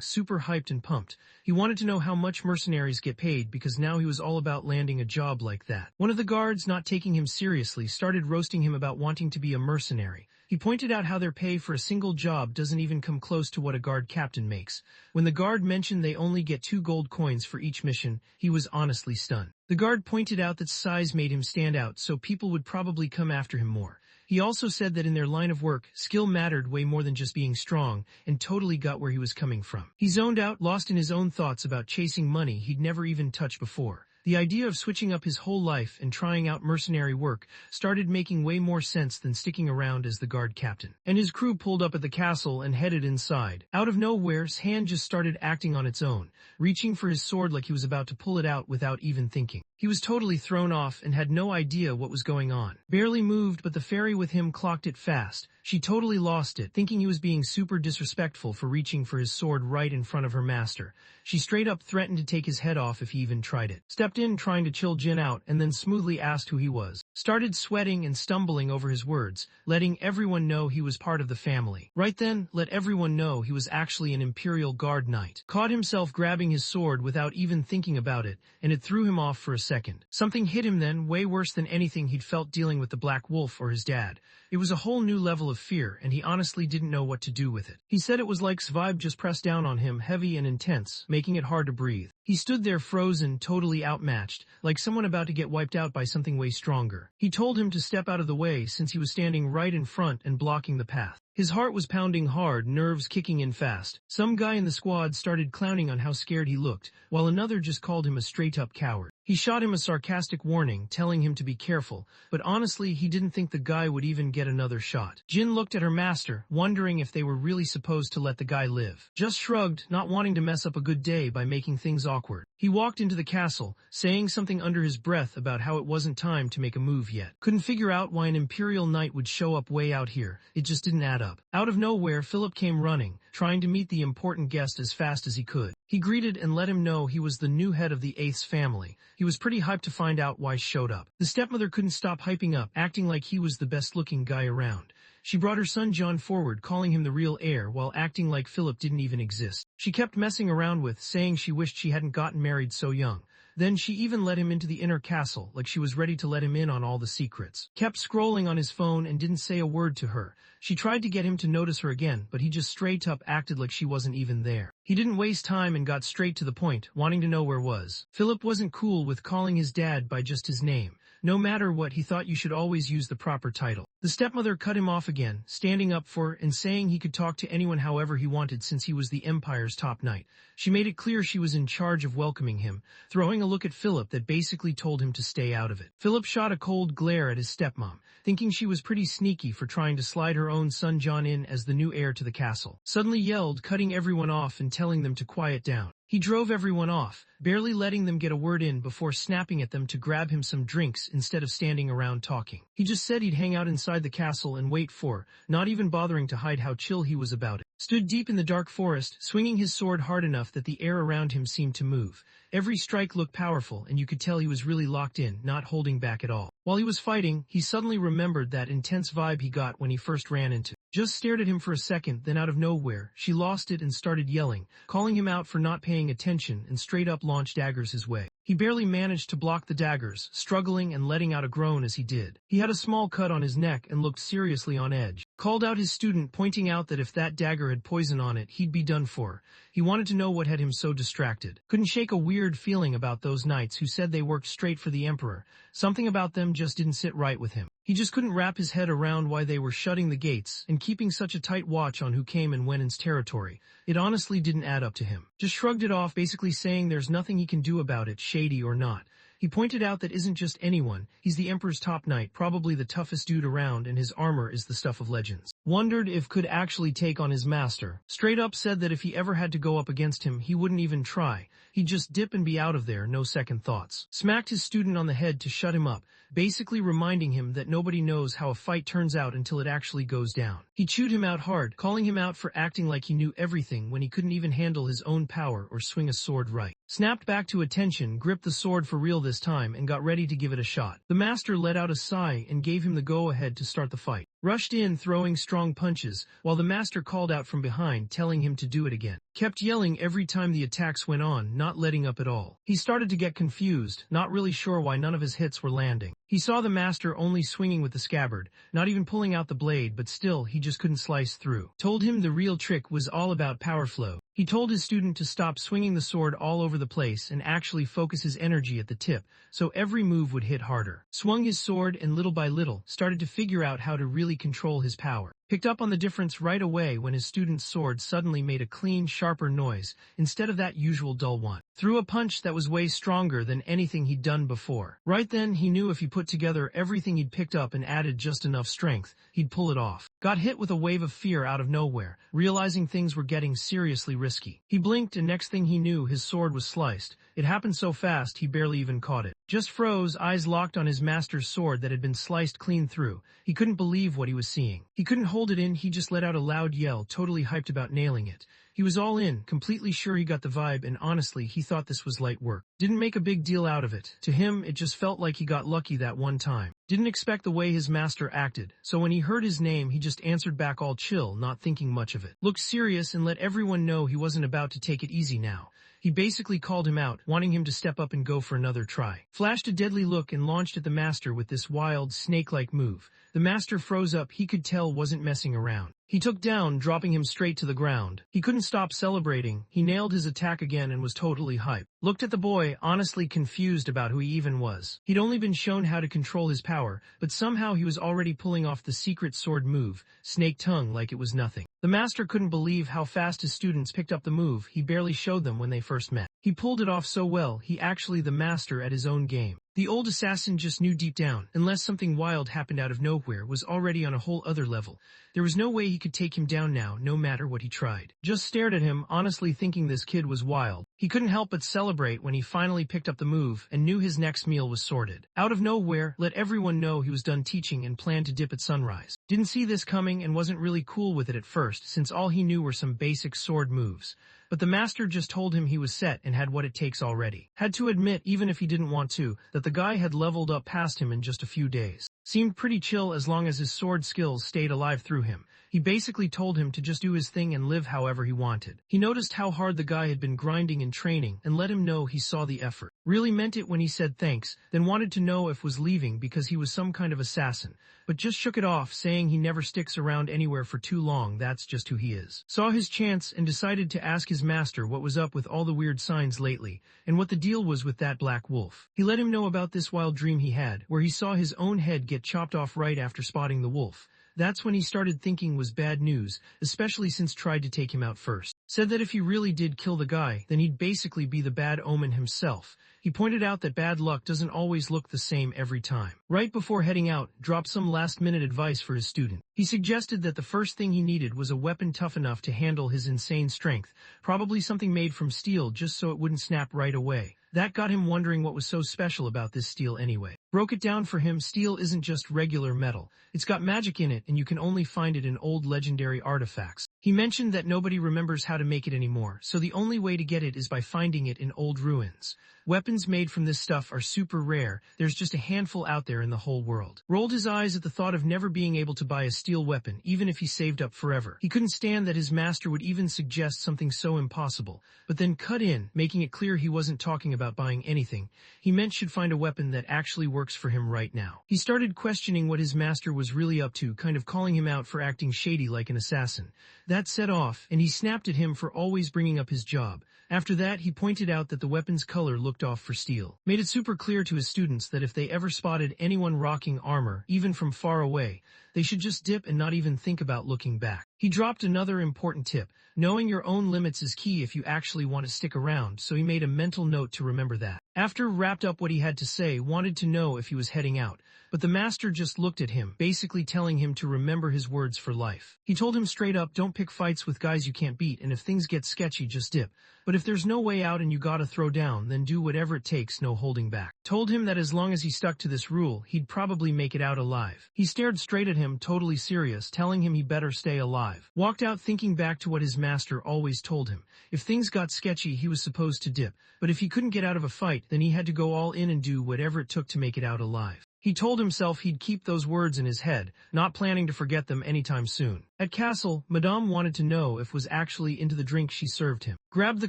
super hyped and pumped. He wanted to know how much mercenaries get paid because now he was all about landing a job like that. One of the guards, not taking him seriously, started roasting him about wanting to be a mercenary. He pointed out how their pay for a single job doesn't even come close to what a guard captain makes. When the guard mentioned they only get 2 gold coins for each mission, he was honestly stunned. The guard pointed out that size made him stand out, so people would probably come after him more. He also said that in their line of work, skill mattered way more than just being strong, and totally got where he was coming from. He zoned out, lost in his own thoughts about chasing money he'd never even touched before. The idea of switching up his whole life and trying out mercenary work started making way more sense than sticking around as the guard captain. And his crew pulled up at the castle and headed inside. Out of nowhere, his hand just started acting on its own, reaching for his sword like he was about to pull it out without even thinking. He was totally thrown off and had no idea what was going on. Barely moved, but the fairy with him clocked it fast. She totally lost it, thinking he was being super disrespectful for reaching for his sword right in front of her master. She straight up threatened to take his head off if he even tried it. Stepped in trying to chill Jin out and then smoothly asked who he was. Started sweating and stumbling over his words, letting everyone know he was part of the family. Right then, let everyone know he was actually an Imperial Guard knight. Caught himself grabbing his sword without even thinking about it, and it threw him off for a second. Something hit him then, way worse than anything he'd felt dealing with the Black Wolf or his dad. It was a whole new level of fear, and he honestly didn't know what to do with it. He said it was like vibe just pressed down on him, heavy and intense, making it hard to breathe. He stood there frozen, totally outmatched, like someone about to get wiped out by something way stronger. He told him to step out of the way since he was standing right in front and blocking the path. His heart was pounding hard, nerves kicking in fast. Some guy in the squad started clowning on how scared he looked, while another just called him a straight-up coward. He shot him a sarcastic warning, telling him to be careful, but honestly, he didn't think the guy would even get another shot. Jin looked at her master, wondering if they were really supposed to let the guy live. Just shrugged, not wanting to mess up a good day by making things awkward. He walked into the castle, saying something under his breath about how it wasn't time to make a move yet. Couldn't figure out why an Imperial knight would show up way out here. It just didn't add up. Out of nowhere, Philip came running, trying to meet the important guest as fast as he could. He greeted and let him know he was the new head of the Eighth's family. He was pretty hyped to find out why showed up. The stepmother couldn't stop hyping up, acting like he was the best-looking guy around. She brought her son John forward, calling him the real heir, while acting like Philip didn't even exist. She kept messing around with, saying she wished she hadn't gotten married so young. Then she even let him into the inner castle, like she was ready to let him in on all the secrets. Kept scrolling on his phone and didn't say a word to her. She tried to get him to notice her again, but he just straight up acted like she wasn't even there. He didn't waste time and got straight to the point, wanting to know where was. Philip wasn't cool with calling his dad by just his name. No matter what, he thought you should always use the proper title. The stepmother cut him off again, standing up for and saying he could talk to anyone however he wanted since he was the Empire's top knight. She made it clear she was in charge of welcoming him, throwing a look at Philip that basically told him to stay out of it. Philip shot a cold glare at his stepmom, thinking she was pretty sneaky for trying to slide her own son John in as the new heir to the castle. Suddenly yelled, cutting everyone off and telling them to quiet down. He drove everyone off, barely letting them get a word in before snapping at them to grab him some drinks instead of standing around talking. He just said he'd hang out inside the castle and wait for, not even bothering to hide how chill he was about it. Stood deep in the dark forest, swinging his sword hard enough that the air around him seemed to move. Every strike looked powerful, and you could tell he was really locked in, not holding back at all. While he was fighting, he suddenly remembered that intense vibe he got when he first ran into. Just stared at him for a second, then out of nowhere, she lost it and started yelling, calling him out for not paying attention, and straight up launched daggers his way. He barely managed to block the daggers, struggling and letting out a groan as he did. He had a small cut on his neck and looked seriously on edge. Called out his student, pointing out that if that dagger had poison on it, he'd be done for. He wanted to know what had him so distracted. Couldn't shake a weird feeling about those knights who said they worked straight for the emperor. Something about them just didn't sit right with him. He just couldn't wrap his head around why they were shutting the gates and keeping such a tight watch on who came and went in his territory. It honestly didn't add up to him. Just shrugged it off, basically saying there's nothing he can do about it, shady or not. He pointed out that isn't just anyone, he's the Emperor's top knight, probably the toughest dude around, and his armor is the stuff of legends. Wondered if could actually take on his master. Straight up said that if he ever had to go up against him, he wouldn't even try. He'd just dip and be out of there, no second thoughts. Smacked his student on the head to shut him up, basically reminding him that nobody knows how a fight turns out until it actually goes down. He chewed him out hard, calling him out for acting like he knew everything when he couldn't even handle his own power or swing a sword right. Snapped back to attention, gripped the sword for real this time, and got ready to give it a shot. The master let out a sigh and gave him the go-ahead to start the fight. Rushed in, throwing strong punches, while the master called out from behind, telling him to do it again. Kept yelling every time the attacks went on, not letting up at all. He started to get confused, not really sure why none of his hits were landing. He saw the master only swinging with the scabbard, not even pulling out the blade, but still, he just couldn't slice through. Told him the real trick was all about power flow. He told his student to stop swinging the sword all over the place and actually focus his energy at the tip, so every move would hit harder. Swung his sword and little by little, started to figure out how to really control his power. Picked up on the difference right away when his student's sword suddenly made a clean, sharper noise, instead of that usual dull one. Threw a punch that was way stronger than anything he'd done before. Right then, he knew if he put together everything he'd picked up and added just enough strength, he'd pull it off. Got hit with a wave of fear out of nowhere, realizing things were getting seriously risky. He blinked and next thing he knew, his sword was sliced. It happened so fast, he barely even caught it. Just froze, eyes locked on his master's sword that had been sliced clean through. He couldn't believe what he was seeing. He couldn't hold it in, he just let out a loud yell, totally hyped about nailing it. He was all in, completely sure he got the vibe, and honestly, he thought this was light work. Didn't make a big deal out of it. To him, it just felt like he got lucky that one time. Didn't expect the way his master acted, so when he heard his name, he just answered back all chill, not thinking much of it. Looked serious and let everyone know he wasn't about to take it easy now. He basically called him out, wanting him to step up and go for another try. Flashed a deadly look and launched at the master with this wild, snake-like move. The master froze up, he could tell wasn't messing around. He took down, dropping him straight to the ground. He couldn't stop celebrating. He nailed his attack again and was totally hyped. Looked at the boy, honestly confused about who he even was. He'd only been shown how to control his power, but somehow he was already pulling off the secret sword move, snake tongue, like it was nothing. The master couldn't believe how fast his students picked up the move he barely showed them when they first met. He pulled it off so well, he actually the master at his own game. The old assassin just knew deep down, unless something wild happened out of nowhere, was already on a whole other level. There was no way he could take him down now, no matter what he tried. Just stared at him, honestly thinking this kid was wild. He couldn't help but celebrate when he finally picked up the move and knew his next meal was sorted. Out of nowhere, let everyone know he was done teaching and planned to dip at sunrise. Didn't see this coming and wasn't really cool with it at first, since all he knew were some basic sword moves. But the master just told him he was set and had what it takes already. Had to admit, even if he didn't want to, that the guy had leveled up past him in just a few days. Seemed pretty chill as long as his sword skills stayed alive through him. He basically told him to just do his thing and live however he wanted. He noticed how hard the guy had been grinding and training and let him know he saw the effort. Really meant it when he said thanks, then wanted to know if was leaving because he was some kind of assassin, but just shook it off, saying he never sticks around anywhere for too long, that's just who he is. Saw his chance and decided to ask his master what was up with all the weird signs lately, and what the deal was with that black wolf. He let him know about this wild dream he had, where he saw his own head get chopped off right after spotting the wolf. That's when he started thinking was bad news, especially since tried to take him out first. Said that if he really did kill the guy, then he'd basically be the bad omen himself. He pointed out that bad luck doesn't always look the same every time. Right before heading out, dropped some last-minute advice for his student. He suggested that the first thing he needed was a weapon tough enough to handle his insane strength, probably something made from steel just so it wouldn't snap right away. That got him wondering what was so special about this steel anyway. Broke it down for him, steel isn't just regular metal. It's got magic in it and you can only find it in old legendary artifacts. He mentioned that nobody remembers how to make it anymore, so the only way to get it is by finding it in old ruins. Weapons made from this stuff are super rare, there's just a handful out there in the whole world. Rolled his eyes at the thought of never being able to buy a steel weapon, even if he saved up forever. He couldn't stand that his master would even suggest something so impossible, but then cut in, making it clear he wasn't talking about buying anything. He meant should find a weapon that actually works for him right now. He started questioning what his master was really up to, kind of calling him out for acting shady like an assassin. That set off, and he snapped at him for always bringing up his job. After that, he pointed out that the weapon's color looked off for steel. Made it super clear to his students that if they ever spotted anyone rocking armor, even from far away, they should just dip and not even think about looking back. He dropped another important tip. Knowing your own limits is key if you actually want to stick around, so he made a mental note to remember that. After wrapped up what he had to say, wanted to know if he was heading out, but the master just looked at him, basically telling him to remember his words for life. He told him straight up, don't pick fights with guys you can't beat, and if things get sketchy, just dip. But if there's no way out and you gotta throw down, then do whatever it takes, no holding back. Told him that as long as he stuck to this rule, he'd probably make it out alive. He stared straight at him, totally serious, telling him he better stay alive. Walked out thinking back to what his master always told him. If things got sketchy, he was supposed to dip. But if he couldn't get out of a fight, then he had to go all in and do whatever it took to make it out alive. He told himself he'd keep those words in his head, not planning to forget them anytime soon. At Castle, Madame wanted to know if was actually into the drink she served him. Grabbed the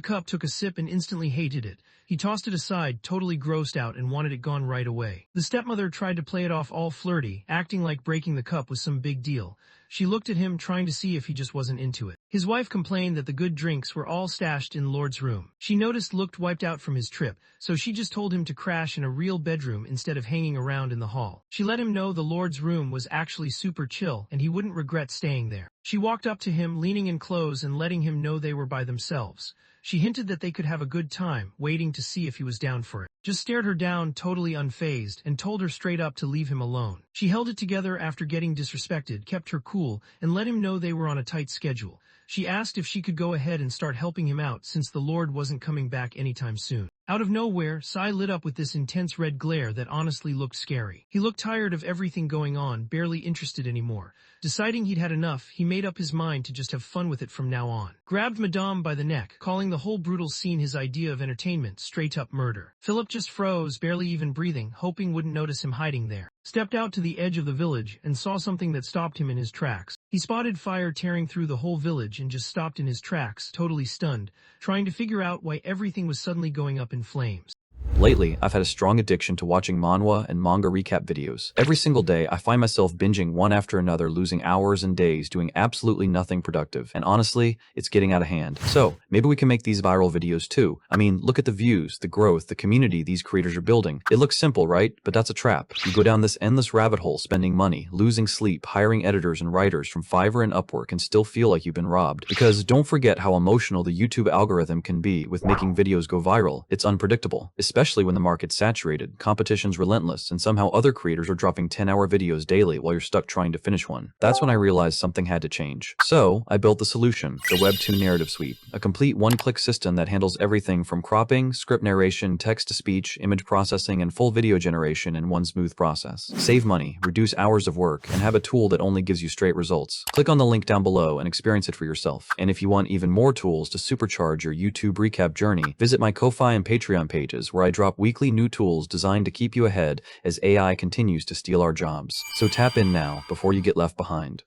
cup, took a sip, and instantly hated it. He tossed it aside, totally grossed out, and wanted it gone right away. The stepmother tried to play it off all flirty, acting like breaking the cup was some big deal. She looked at him, trying to see if he just wasn't into it. His wife complained that the good drinks were all stashed in Lord's room. She noticed looked wiped out from his trip, so she just told him to crash in a real bedroom instead of hanging around in the hall. She let him know the Lord's room was actually super chill and he wouldn't regret staying there. She walked up to him, leaning in close and letting him know they were by themselves. She hinted that they could have a good time, waiting to see if he was down for it. Just stared her down, totally unfazed, and told her straight up to leave him alone. She held it together after getting disrespected, kept her cool, and let him know they were on a tight schedule. She asked if she could go ahead and start helping him out since the Lord wasn't coming back anytime soon. Out of nowhere, Sai lit up with this intense red glare that honestly looked scary. He looked tired of everything going on, barely interested anymore. Deciding he'd had enough, he made up his mind to just have fun with it from now on. Grabbed Madame by the neck, calling the whole brutal scene his idea of entertainment, straight up murder. Philip just froze, barely even breathing, hoping wouldn't notice him hiding there. Stepped out to the edge of the village and saw something that stopped him in his tracks. He spotted fire tearing through the whole village and just stopped in his tracks, totally stunned, trying to figure out why everything was suddenly going up in flames. Lately, I've had a strong addiction to watching manhwa and manga recap videos. Every single day, I find myself binging one after another, losing hours and days doing absolutely nothing productive. And honestly, it's getting out of hand. So, maybe we can make these viral videos too. I mean, look at the views, the growth, the community these creators are building. It looks simple, right? But that's a trap. You go down this endless rabbit hole, spending money, losing sleep, hiring editors and writers from Fiverr and Upwork, and still feel like you've been robbed. Because don't forget how emotional the YouTube algorithm can be with making videos go viral. It's unpredictable, especially when the market's saturated, competition's relentless, and somehow other creators are dropping 10-hour videos daily while you're stuck trying to finish one. That's when I realized something had to change. So, I built the solution, the Webtoon Narrative Suite, a complete one-click system that handles everything from cropping, script narration, text-to-speech, image processing, and full video generation in one smooth process. Save money, reduce hours of work, and have a tool that only gives you straight results. Click on the link down below and experience it for yourself. And if you want even more tools to supercharge your YouTube recap journey, visit my Ko-Fi and Patreon pages where I drop weekly new tools designed to keep you ahead as AI continues to steal our jobs. So tap in now before you get left behind.